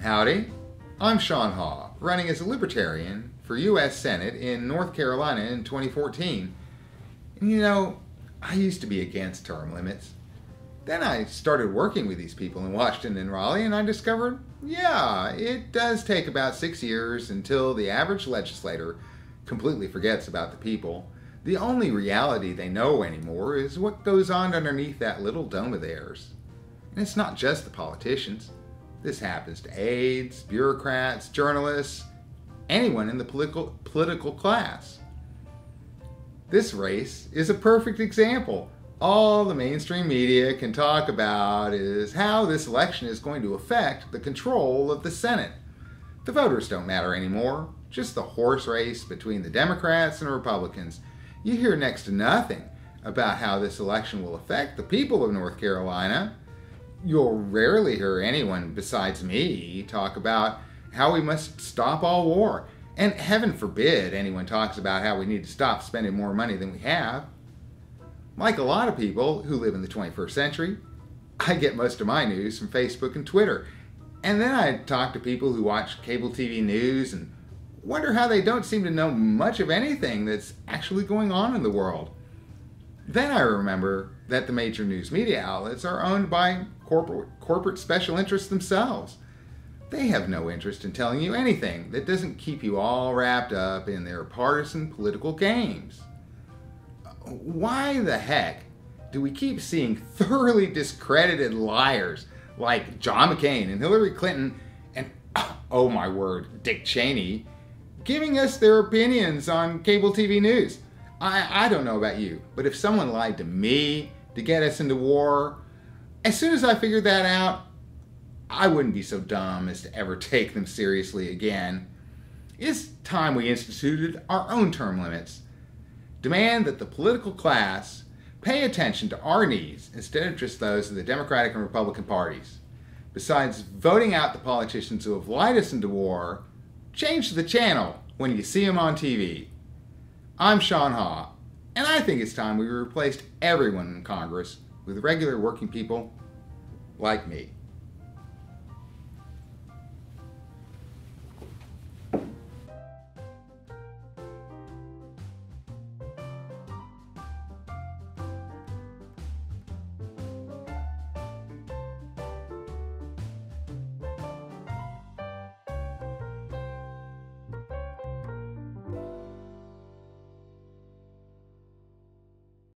Howdy, I'm Haugh, running as a Libertarian for U.S. Senate in North Carolina in 2014. And you know, I used to be against term limits. Then I started working with these people in Washington and Raleigh, and I discovered, yeah, it does take about 6 years until the average legislator completely forgets about the people. The only reality they know anymore is what goes on underneath that little dome of theirs. And it's not just the politicians. This happens to aides, bureaucrats, journalists, anyone in the political class. This race is a perfect example. All the mainstream media can talk about is how this election is going to affect the control of the Senate. The voters don't matter anymore, just the horse race between the Democrats and Republicans. You hear next to nothing about how this election will affect the people of North Carolina. You'll rarely hear anyone besides me talk about how we must stop all war. And heaven forbid anyone talks about how we need to stop spending more money than we have. Like a lot of people who live in the 21st century, I get most of my news from Facebook and Twitter. And then I talk to people who watch cable TV news and wonder how they don't seem to know much of anything that's actually going on in the world. Then I remember that the major news media outlets are owned by corporate special interests themselves. They have no interest in telling you anything that doesn't keep you all wrapped up in their partisan political games. Why the heck do we keep seeing thoroughly discredited liars like John McCain and Hillary Clinton and, oh my word, Dick Cheney giving us their opinions on cable TV news? I don't know about you, but if someone lied to me to get us into war, as soon as I figured that out, I wouldn't be so dumb as to ever take them seriously again. It's time we instituted our own term limits. Demand that the political class pay attention to our needs instead of just those of the Democratic and Republican parties. Besides voting out the politicians who have lied us into war, change the channel when you see them on TV. I'm Haugh, and I think it's time we replaced everyone in Congress with regular working people like me.